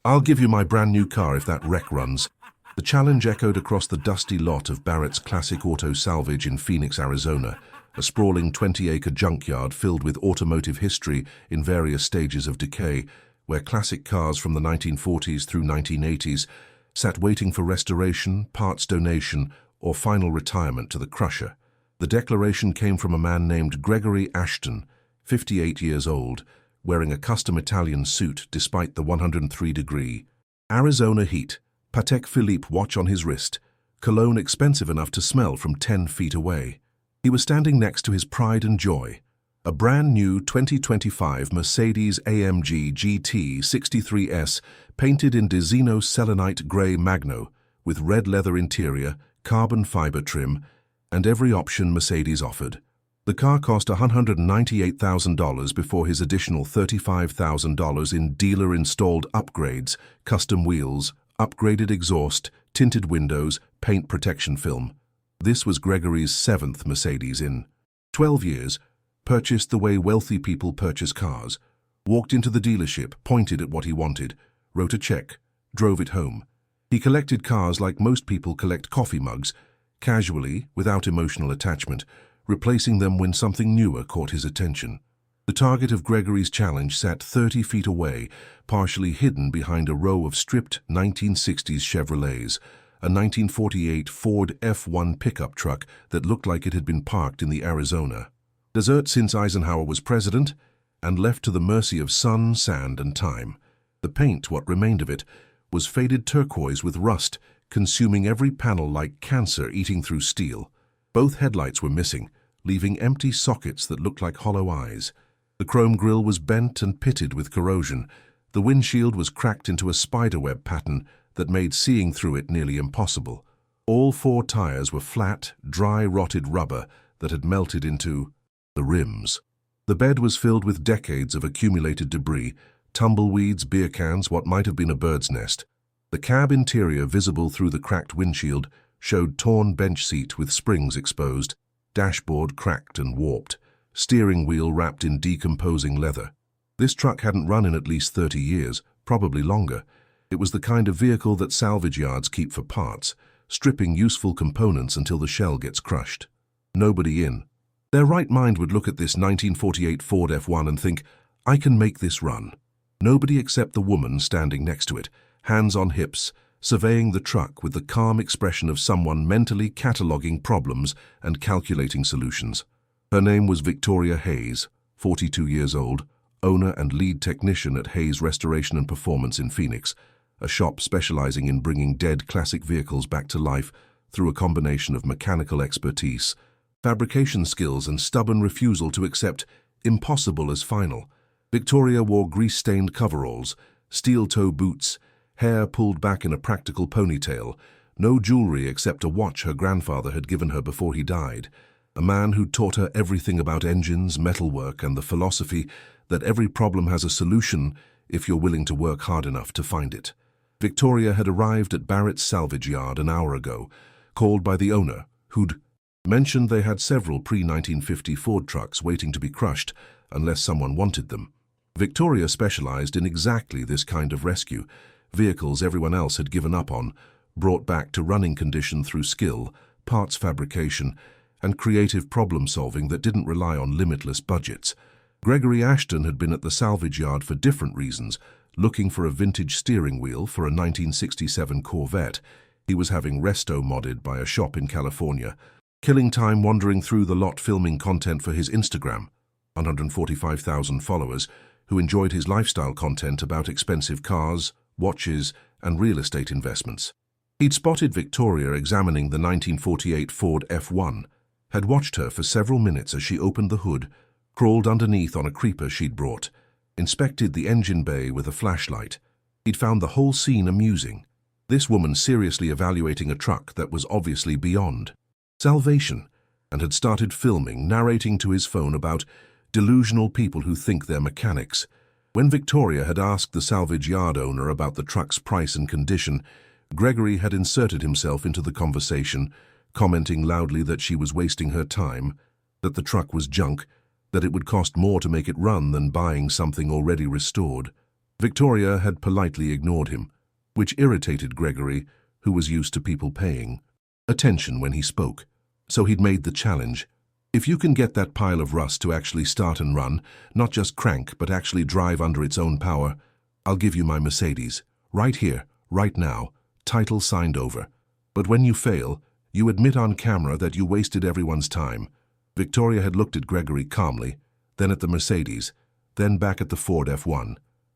I'll give you my brand new car if that wreck runs. The challenge echoed across the dusty lot of Barrett's Classic Auto Salvage in Phoenix, Arizona, a sprawling 20-acre junkyard filled with automotive history in various stages of decay, where classic cars from the 1940s through 1980s sat waiting for restoration, parts donation, or final retirement to the crusher. The declaration came from a man named Gregory Ashton, 58 years old, wearing a custom Italian suit despite the 103-degree Arizona heat, Patek Philippe watch on his wrist, cologne expensive enough to smell from 10 feet away. He was standing next to his pride and joy, a brand new 2025 Mercedes-AMG GT 63S painted in Dizino selenite grey Magno with red leather interior, carbon fiber trim, and every option Mercedes offered. The car cost $198,000 before his additional $35,000 in dealer-installed upgrades, custom wheels, upgraded exhaust, tinted windows, paint protection film. This was Gregory's 7th Mercedes in 12 years, purchased the way wealthy people purchase cars, walked into the dealership, pointed at what he wanted, wrote a check, drove it home. He collected cars like most people collect coffee mugs, casually, without emotional attachment, replacing them when something newer caught his attention. The target of Gregory's challenge sat 30 feet away, partially hidden behind a row of stripped 1960s Chevrolets, a 1948 Ford F1 pickup truck that looked like it had been parked in the Arizona desert since Eisenhower was president and left to the mercy of sun, sand, and time. The paint, what remained of it, was faded turquoise with rust, consuming every panel like cancer eating through steel. Both headlights were missing, leaving empty sockets that looked like hollow eyes. The chrome grille was bent and pitted with corrosion. The windshield was cracked into a spiderweb pattern that made seeing through it nearly impossible. All 4 tires were flat, dry, rotted rubber that had melted into the rims. The bed was filled with decades of accumulated debris, tumbleweeds, beer cans, what might have been a bird's nest. The cab interior, visible through the cracked windshield, showed torn bench seat with springs exposed, dashboard cracked and warped, steering wheel wrapped in decomposing leather. This truck hadn't run in at least 30 years, probably longer. It was the kind of vehicle that salvage yards keep for parts, stripping useful components until the shell gets crushed. Nobody in their right mind would look at this 1948 Ford F1 and think, I can make this run. Nobody except the woman standing next to it, hands on hips, surveying the truck with the calm expression of someone mentally cataloging problems and calculating solutions. Her name was Victoria Hayes, 42 years old, owner and lead technician at Hayes Restoration and Performance in Phoenix, a shop specializing in bringing dead classic vehicles back to life through a combination of mechanical expertise, fabrication skills, and stubborn refusal to accept impossible as final. Victoria wore grease-stained coveralls, steel-toe boots, hair pulled back in a practical ponytail, no jewelry except a watch her grandfather had given her before he died, a man who taught her everything about engines, metalwork, and the philosophy that every problem has a solution if you're willing to work hard enough to find it. Victoria had arrived at Barrett's salvage yard an hour ago, called by the owner, who'd mentioned they had several pre-1950 Ford trucks waiting to be crushed unless someone wanted them. Victoria specialized in exactly this kind of rescue, vehicles everyone else had given up on, brought back to running condition through skill, parts fabrication, and creative problem-solving that didn't rely on limitless budgets. Gregory Ashton had been at the salvage yard for different reasons, looking for a vintage steering wheel for a 1967 Corvette. He was having resto modded by a shop in California, killing time wandering through the lot filming content for his Instagram, 145,000 followers, who enjoyed his lifestyle content about expensive cars, watches, and real estate investments. He'd spotted Victoria examining the 1948 Ford F1, had watched her for several minutes as she opened the hood, crawled underneath on a creeper she'd brought, inspected the engine bay with a flashlight. He'd found the whole scene amusing. This woman seriously evaluating a truck that was obviously beyond salvation, and had started filming, narrating to his phone about delusional people who think they're mechanics. When Victoria had asked the salvage yard owner about the truck's price and condition, Gregory had inserted himself into the conversation, commenting loudly that she was wasting her time, that the truck was junk, that it would cost more to make it run than buying something already restored. Victoria had politely ignored him, which irritated Gregory, who was used to people paying attention when he spoke. So he'd made the challenge. If you can get that pile of rust to actually start and run, not just crank, but actually drive under its own power, I'll give you my Mercedes. Right here, right now, title signed over. But when you fail, you admit on camera that you wasted everyone's time. Victoria had looked at Gregory calmly, then at the Mercedes, then back at the Ford F1.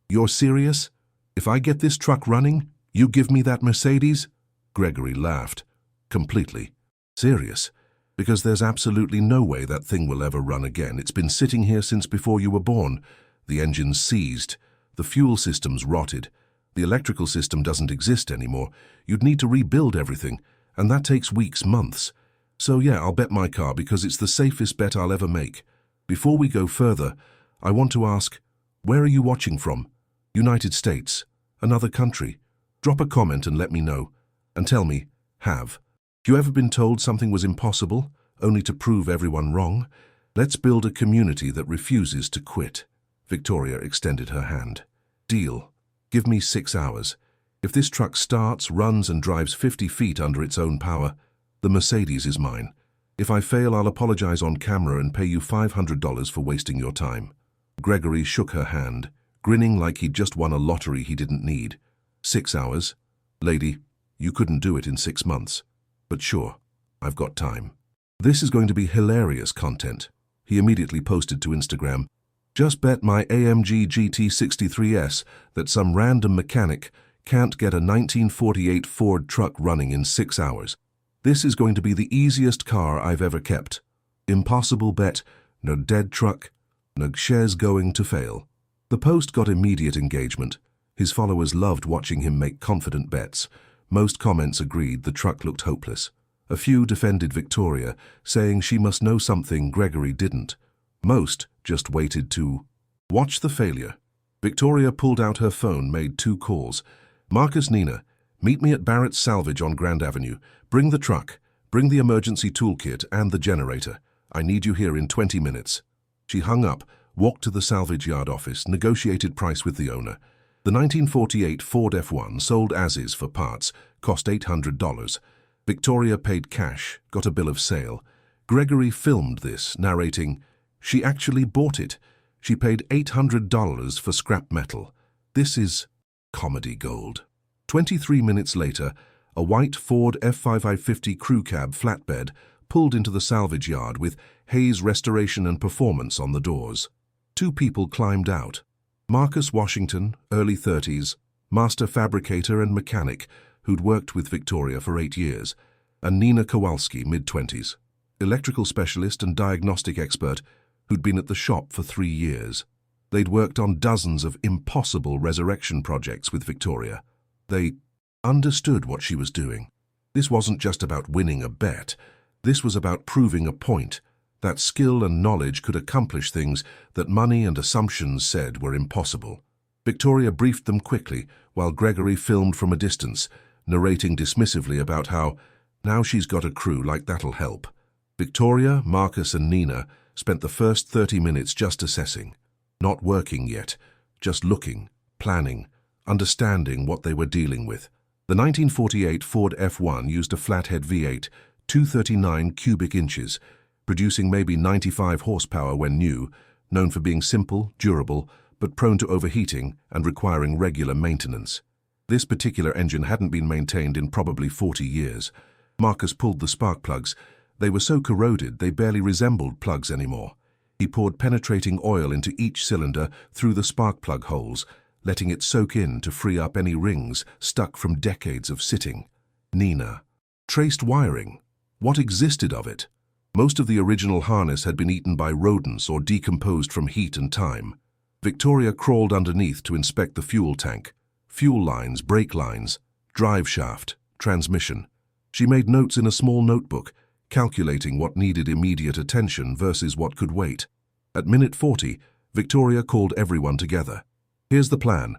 You're serious? If I get this truck running, you give me that Mercedes? Gregory laughed. Completely. Serious? Because there's absolutely no way that thing will ever run again. It's been sitting here since before you were born. The engine's seized. The fuel system's rotted. The electrical system doesn't exist anymore. You'd need to rebuild everything, and that takes weeks, months. So yeah, I'll bet my car because it's the safest bet I'll ever make. Before we go further, I want to ask, where are you watching from? United States? Another country? Drop a comment and let me know. And tell me, have you ever been told something was impossible, only to prove everyone wrong? Let's build a community that refuses to quit. Victoria extended her hand. Deal. Give me 6 hours. If this truck starts, runs and drives 50 feet under its own power, the Mercedes is mine. If I fail, I'll apologize on camera and pay you $500 for wasting your time. Gregory shook her hand, grinning like he'd just won a lottery he didn't need. 6 hours? Lady, you couldn't do it in 6 months. But sure, I've got time. This is going to be hilarious content. He immediately posted to Instagram, just bet my AMG GT63S that some random mechanic can't get a 1948 Ford truck running in 6 hours. This is going to be the easiest car I've ever kept. Impossible bet, no dead truck, no shares going to fail. The post got immediate engagement. His followers loved watching him make confident bets. Most comments agreed the truck looked hopeless. A few defended Victoria, saying she must know something Gregory didn't. Most just waited to watch the failure. Victoria pulled out her phone, made 2 calls. Marcus, Nina, meet me at Barrett's Salvage on Grand Avenue. Bring the truck, bring the emergency toolkit and the generator. I need you here in 20 minutes. She hung up, walked to the salvage yard office, negotiated price with the owner. The 1948 Ford F1 sold as is for parts, cost $800. Victoria paid cash, got a bill of sale. Gregory filmed this, narrating, she actually bought it. She paid $800 for scrap metal. This is comedy gold. 23 minutes later, a white Ford F550 crew cab flatbed pulled into the salvage yard with Hayes Restoration and Performance on the doors. 2 people climbed out. Marcus Washington, early 30s, master fabricator and mechanic who'd worked with Victoria for 8 years, and Nina Kowalski, mid-20s, electrical specialist and diagnostic expert who'd been at the shop for 3 years. They'd worked on dozens of impossible resurrection projects with Victoria. They understood what she was doing. This wasn't just about winning a bet. This was about proving a point, that skill and knowledge could accomplish things that money and assumptions said were impossible. Victoria briefed them quickly, while Gregory filmed from a distance, narrating dismissively about how, now she's got a crew like that'll help. Victoria, Marcus and Nina spent the first 30 minutes just assessing. Not working yet, just looking, planning, understanding what they were dealing with. The 1948 Ford F1 used a flathead V8, 239 cubic inches, producing maybe 95 horsepower when new, known for being simple, durable, but prone to overheating and requiring regular maintenance. This particular engine hadn't been maintained in probably 40 years. Marcus pulled the spark plugs. They were so corroded they barely resembled plugs anymore. He poured penetrating oil into each cylinder through the spark plug holes, letting it soak in to free up any rings stuck from decades of sitting. Nina traced wiring. What existed of it? Most of the original harness had been eaten by rodents or decomposed from heat and time. Victoria crawled underneath to inspect the fuel tank, fuel lines, brake lines, drive shaft, transmission. She made notes in a small notebook, calculating what needed immediate attention versus what could wait. At minute 40, Victoria called everyone together. Here's the plan.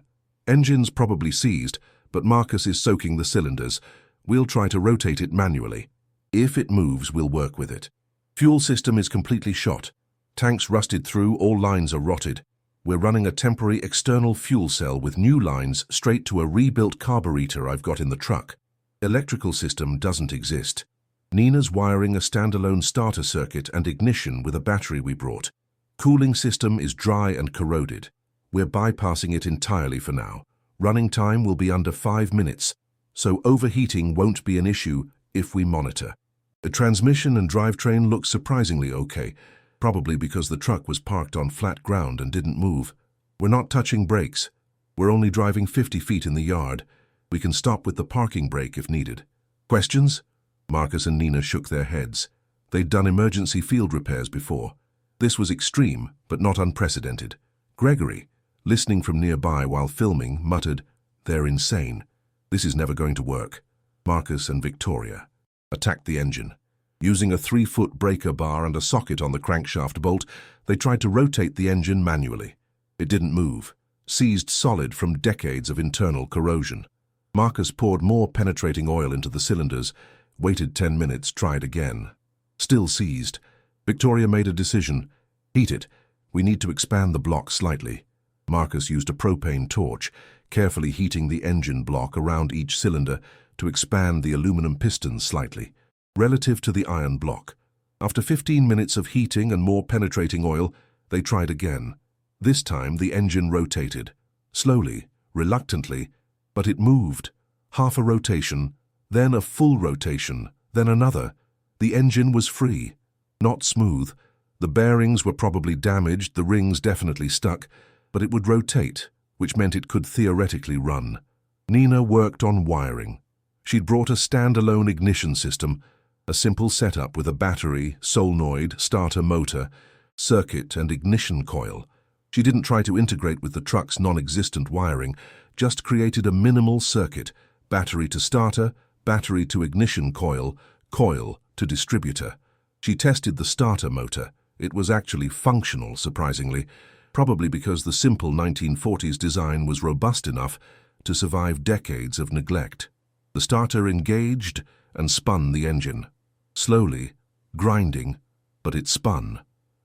Engine's probably seized, but Marcus is soaking the cylinders. We'll try to rotate it manually. If it moves, we'll work with it. Fuel system is completely shot. Tanks rusted through, all lines are rotted. We're running a temporary external fuel cell with new lines straight to a rebuilt carburetor I've got in the truck. Electrical system doesn't exist. Nina's wiring a standalone starter circuit and ignition with a battery we brought. Cooling system is dry and corroded. We're bypassing it entirely for now. Running time will be under 5 minutes, so overheating won't be an issue if we monitor. The transmission and drivetrain look surprisingly okay, probably because the truck was parked on flat ground and didn't move. We're not touching brakes. We're only driving 50 feet in the yard. We can stop with the parking brake if needed. Questions? Marcus and Nina shook their heads. They'd done emergency field repairs before. This was extreme, but not unprecedented. Gregory, listening from nearby while filming, muttered, "They're insane. This is never going to work." Marcus and Victoria attacked the engine. Using a 3-foot breaker bar and a socket on the crankshaft bolt, they tried to rotate the engine manually. It didn't move, seized solid from decades of internal corrosion. Marcus poured more penetrating oil into the cylinders, waited 10 minutes, tried again. Still seized. Victoria made a decision. Heat it. We need to expand the block slightly. Marcus used a propane torch, carefully heating the engine block around each cylinder to expand the aluminum pistons slightly, relative to the iron block. After 15 minutes of heating and more penetrating oil, they tried again. This time the engine rotated. Slowly, reluctantly, but it moved. Half a rotation, then a full rotation, then another. The engine was free. Not smooth. The bearings were probably damaged, the rings definitely stuck, but it would rotate, which meant it could theoretically run. Nina worked on wiring. She'd brought a standalone ignition system, a simple setup with a battery, solenoid, starter motor, circuit and ignition coil. She didn't try to integrate with the truck's non-existent wiring, just created a minimal circuit, battery to starter, battery to ignition coil, coil to distributor. She tested the starter motor. It was actually functional, surprisingly, probably because the simple 1940s design was robust enough to survive decades of neglect. The starter engaged and spun the engine. Slowly, grinding, but it spun.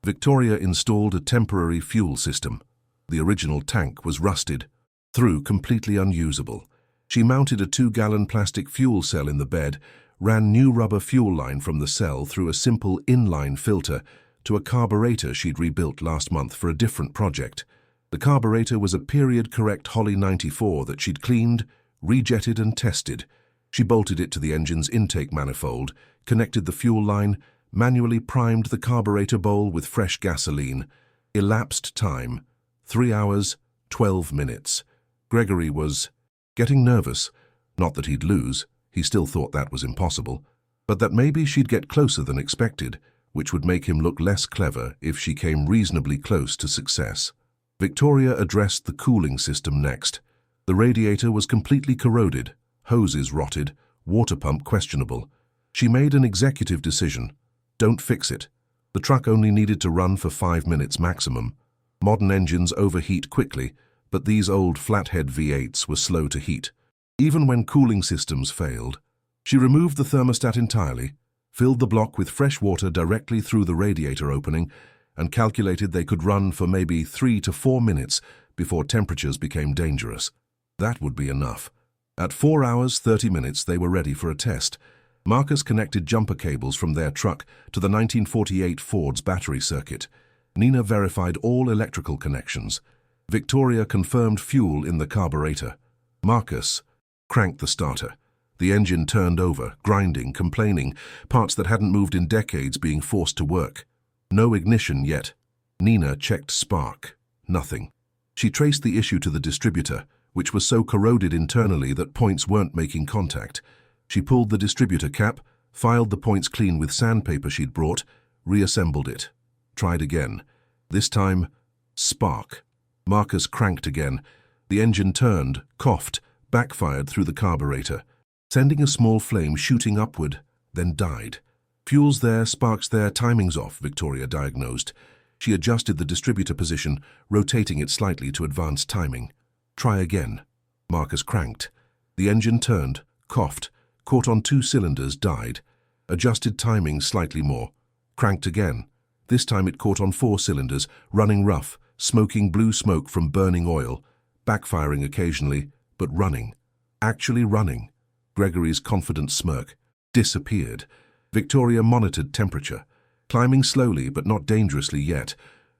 Victoria installed a temporary fuel system. The original tank was rusted, through completely unusable. She mounted a 2-gallon plastic fuel cell in the bed, ran new rubber fuel line from the cell through a simple inline filter to a carburetor she'd rebuilt last month for a different project. The carburetor was a period-correct Holly 94 that she'd cleaned, rejetted and tested. She bolted it to the engine's intake manifold, connected the fuel line, manually primed the carburetor bowl with fresh gasoline. Elapsed time, 3 hours, 12 minutes. Gregory was getting nervous. Not that he'd lose, he still thought that was impossible, but that maybe she'd get closer than expected, which would make him look less clever if she came reasonably close to success. Victoria addressed the cooling system next. The radiator was completely corroded, hoses rotted, water pump questionable. She made an executive decision. Don't fix it. The truck only needed to run for 5 minutes maximum. Modern engines overheat quickly, but these old flathead V8s were slow to heat. Even when cooling systems failed, she removed the thermostat entirely, filled the block with fresh water directly through the radiator opening, and calculated they could run for maybe 3 to 4 minutes before temperatures became dangerous. That would be enough. At 4 hours, 30 minutes, they were ready for a test. Marcus connected jumper cables from their truck to the 1948 Ford's battery circuit. Nina verified all electrical connections. Victoria confirmed fuel in the carburetor. Marcus cranked the starter. The engine turned over, grinding, complaining, parts that hadn't moved in decades being forced to work. No ignition yet. Nina checked spark. Nothing. She traced the issue to the distributor, which was so corroded internally that points weren't making contact. She pulled the distributor cap, filed the points clean with sandpaper she'd brought, reassembled it. Tried again. This time, spark. Marcus cranked again. The engine turned, coughed, backfired through the carburetor, sending a small flame shooting upward, then died. Fuel's there, spark's there, timing's off, Victoria diagnosed. She adjusted the distributor position, rotating it slightly to advance timing. Try again. Marcus cranked. The engine turned, coughed, caught on 2 cylinders, died. Adjusted timing slightly more. Cranked again. This time it caught on 4 cylinders, running rough, smoking blue smoke from burning oil, backfiring occasionally, but running. Actually running. Gregory's confident smirk disappeared. Victoria monitored temperature, climbing slowly but not dangerously yet,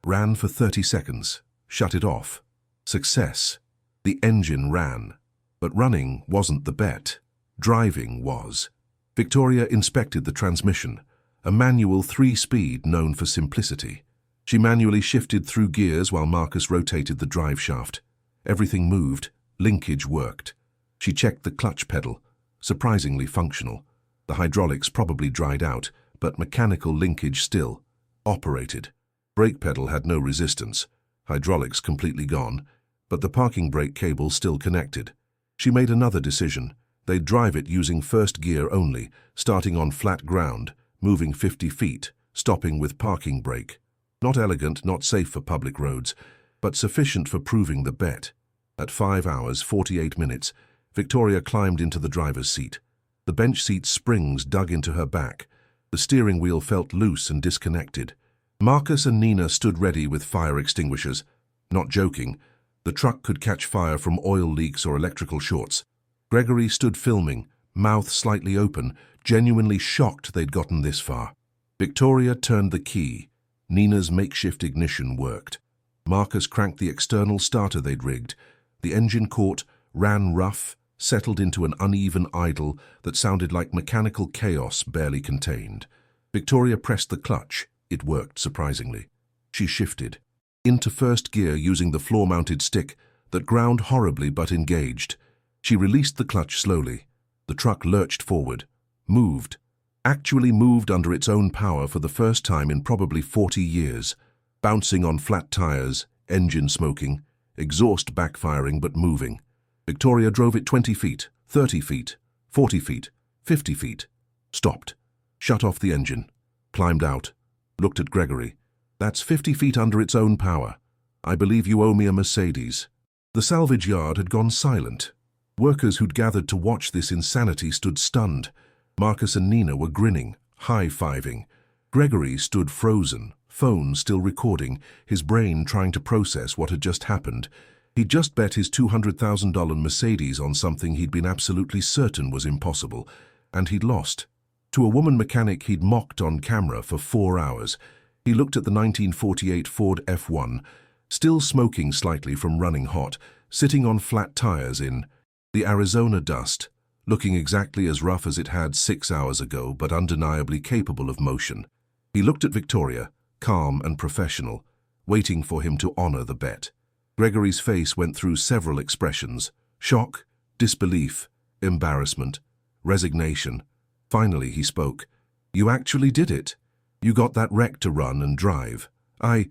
ran for 30 seconds, shut it off. Success. The engine ran. But running wasn't the bet. Driving was. Victoria inspected the transmission, a manual 3-speed known for simplicity. She manually shifted through gears while Marcus rotated the drive shaft. Everything moved, linkage worked. She checked the clutch pedal, surprisingly functional. The hydraulics probably dried out, but mechanical linkage still operated. Brake pedal had no resistance, hydraulics completely gone, but the parking brake cable still connected. She made another decision. They'd drive it using first gear only, starting on flat ground, moving 50 feet, stopping with parking brake. Not elegant, not safe for public roads, but sufficient for proving the bet. At 5 hours, 48 minutes, Victoria climbed into the driver's seat. The bench seat's springs dug into her back. The steering wheel felt loose and disconnected. Marcus and Nina stood ready with fire extinguishers. Not joking, the truck could catch fire from oil leaks or electrical shorts. Gregory stood filming, mouth slightly open, genuinely shocked they'd gotten this far. Victoria turned the key. Nina's makeshift ignition worked. Marcus cranked the external starter they'd rigged. The engine caught, ran rough, settled into an uneven idle that sounded like mechanical chaos barely contained. Victoria pressed the clutch. It worked, surprisingly. She shifted into first gear using the floor-mounted stick that ground horribly but engaged. She released the clutch slowly. The truck lurched forward, moved, actually moved under its own power for the first time in probably 40 years, bouncing on flat tires, engine smoking, exhaust backfiring but moving. Victoria drove it 20 feet, 30 feet, 40 feet, 50 feet, stopped, shut off the engine, climbed out, looked at Gregory. That's 50 feet under its own power. I believe you owe me a Mercedes. The salvage yard had gone silent. Workers who'd gathered to watch this insanity stood stunned. Marcus and Nina were grinning, high-fiving. Gregory stood frozen, phone still recording, his brain trying to process what had just happened. He'd just bet his $200,000 Mercedes on something he'd been absolutely certain was impossible, and he'd lost. To a woman mechanic he'd mocked on camera for 4 hours. He looked at the 1948 Ford F1, still smoking slightly from running hot, sitting on flat tires in the Arizona dust, looking exactly as rough as it had 6 hours ago, but undeniably capable of motion. He looked at Victoria, calm and professional, waiting for him to honor the bet. Gregory's face went through several expressions: shock, disbelief, embarrassment, resignation. Finally he spoke. You actually did it. You got that wreck to run and drive. I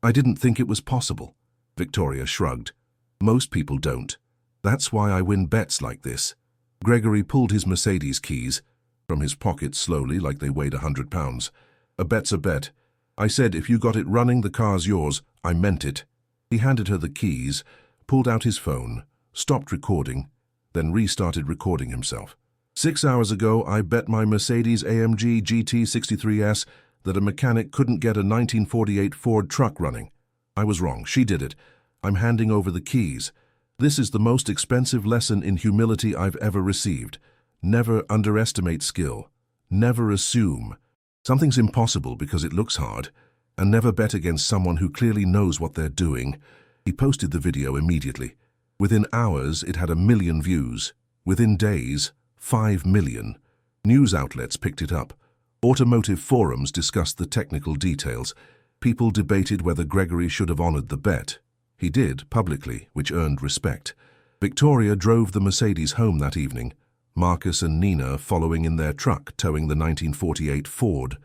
didn't think it was possible. Victoria shrugged. Most people don't. That's why I win bets like this. Gregory pulled his Mercedes keys from his pocket slowly, like they weighed 100 pounds. A bet's a bet. I said if you got it running, the car's yours. I meant it. He handed her the keys, pulled out his phone, stopped recording, then restarted recording himself. 6 hours ago, I bet my Mercedes AMG GT63S that a mechanic couldn't get a 1948 Ford truck running. I was wrong. She did it. I'm handing over the keys. This is the most expensive lesson in humility I've ever received. Never underestimate skill. Never assume something's impossible because it looks hard, and never bet against someone who clearly knows what they're doing. He posted the video immediately. Within hours, it had 1 million views. Within days, 5 million. News outlets picked it up. Automotive forums discussed the technical details. People debated whether Gregory should have honored the bet. He did, publicly, which earned respect. Victoria drove the Mercedes home that evening, Marcus and Nina following in their truck towing the 1948 Ford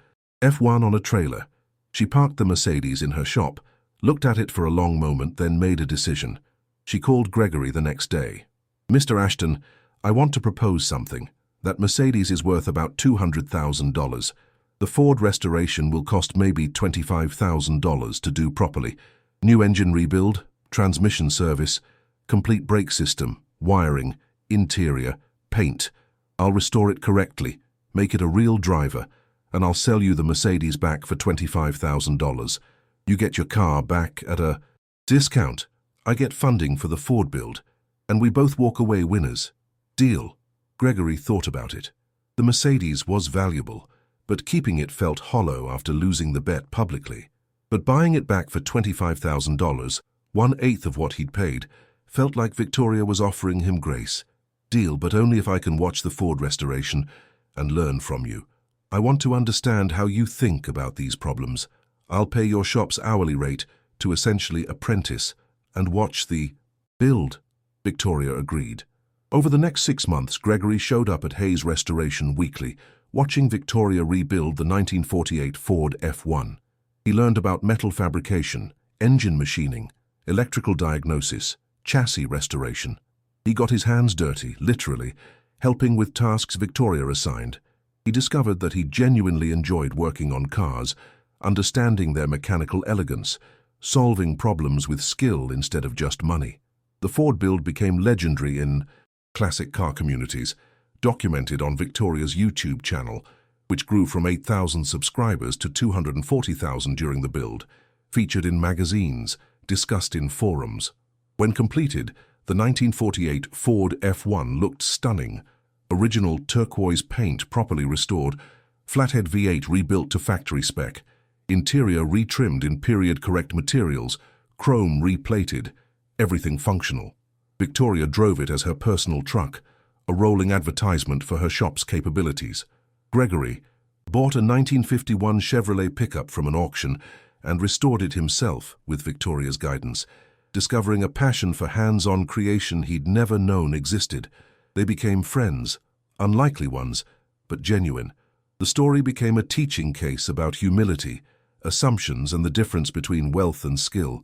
F1 on a trailer. She parked the Mercedes in her shop, looked at it for a long moment, then made a decision. She called Gregory the next day. Mr. Ashton, I want to propose something. That Mercedes is worth about $200,000. The Ford restoration will cost maybe $25,000 to do properly. New engine rebuild, transmission service, complete brake system, wiring, interior, paint. I'll restore it correctly, make it a real driver, and I'll sell you the Mercedes back for $25,000. You get your car back at a Discount. I get funding for the Ford build, and we both walk away winners. Deal. Gregory thought about it. The Mercedes was valuable, but keeping it felt hollow after losing the bet publicly. But buying it back for $25,000, 1/8 of what he'd paid, felt like Victoria was offering him grace. Deal, but only if I can watch the Ford restoration and learn from you. I want to understand how you think about these problems. I'll pay your shop's hourly rate to essentially apprentice and watch the build. Victoria agreed. Over the next 6 months, Gregory showed up at Hayes Restoration weekly, watching Victoria rebuild the 1948 Ford F1. He learned about metal fabrication, engine machining, electrical diagnosis, chassis restoration. He got his hands dirty, literally, helping with tasks Victoria assigned. He discovered that he genuinely enjoyed working on cars, understanding their mechanical elegance, solving problems with skill instead of just money. The Ford build became legendary in classic car communities, documented on Victoria's YouTube channel, which grew from 8,000 subscribers to 240,000 during the build, featured in magazines, discussed in forums. When completed, the 1948 Ford F1 looked stunning. Original turquoise paint properly restored, flathead V8 rebuilt to factory spec, interior retrimmed in period-correct materials, chrome replated, everything functional. Victoria drove it as her personal truck, a rolling advertisement for her shop's capabilities. Gregory bought a 1951 Chevrolet pickup from an auction and restored it himself with Victoria's guidance, discovering a passion for hands-on creation he'd never known existed. They became friends, unlikely ones, but genuine. The story became a teaching case about humility, assumptions, and the difference between wealth and skill.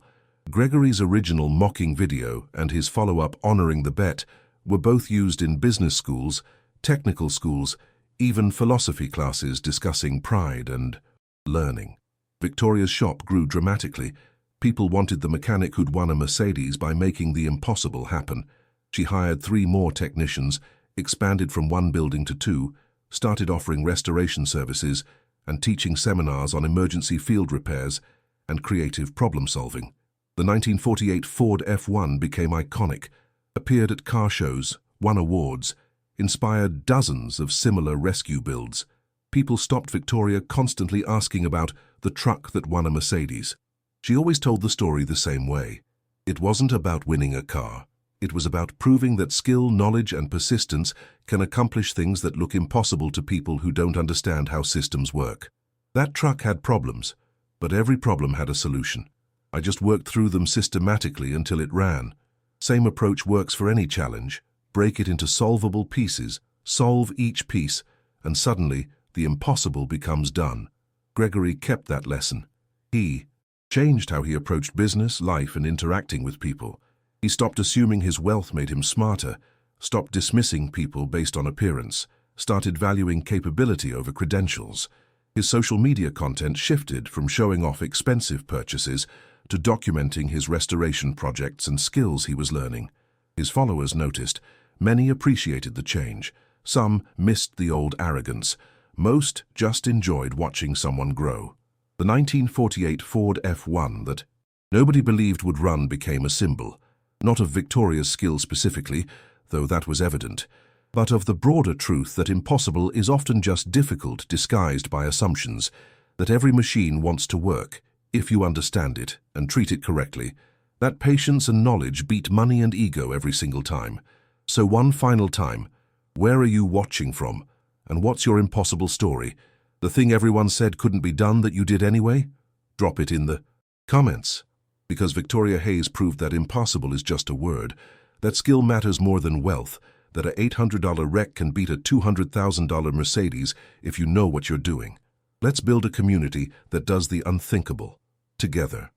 Gregory's original mocking video and his follow-up honoring the bet were both used in business schools, technical schools, even philosophy classes discussing pride and learning. Victoria's shop grew dramatically. People wanted the mechanic who'd won a Mercedes by making the impossible happen. She hired 3 more technicians, expanded from 1 building to 2, started offering restoration services and teaching seminars on emergency field repairs and creative problem-solving. The 1948 Ford F1 became iconic, appeared at car shows, won awards, inspired dozens of similar rescue builds. People stopped Victoria constantly asking about the truck that won a Mercedes. She always told the story the same way. It wasn't about winning a car. It was about proving that skill, knowledge, and persistence can accomplish things that look impossible to people who don't understand how systems work. That truck had problems, but every problem had a solution. I just worked through them systematically until it ran. Same approach works for any challenge. Break it into solvable pieces, solve each piece, and suddenly the impossible becomes done. Gregory kept that lesson. He changed how he approached business, life, and interacting with people. He stopped assuming his wealth made him smarter, stopped dismissing people based on appearance, started valuing capability over credentials. His social media content shifted from showing off expensive purchases to documenting his restoration projects and skills he was learning. His followers noticed. Many appreciated the change. Some missed the old arrogance. Most just enjoyed watching someone grow. The 1948 Ford F1 that nobody believed would run became a symbol, not of Victoria's skill specifically, though that was evident, but of the broader truth that impossible is often just difficult disguised by assumptions, that every machine wants to work, if you understand it and treat it correctly, that patience and knowledge beat money and ego every single time. So one final time, where are you watching from? And what's your impossible story? The thing everyone said couldn't be done that you did anyway? Drop it in the comments. Because Victoria Hayes proved that impossible is just a word, that skill matters more than wealth, that a $800 wreck can beat a $200,000 Mercedes if you know what you're doing. Let's build a community that does the unthinkable, together.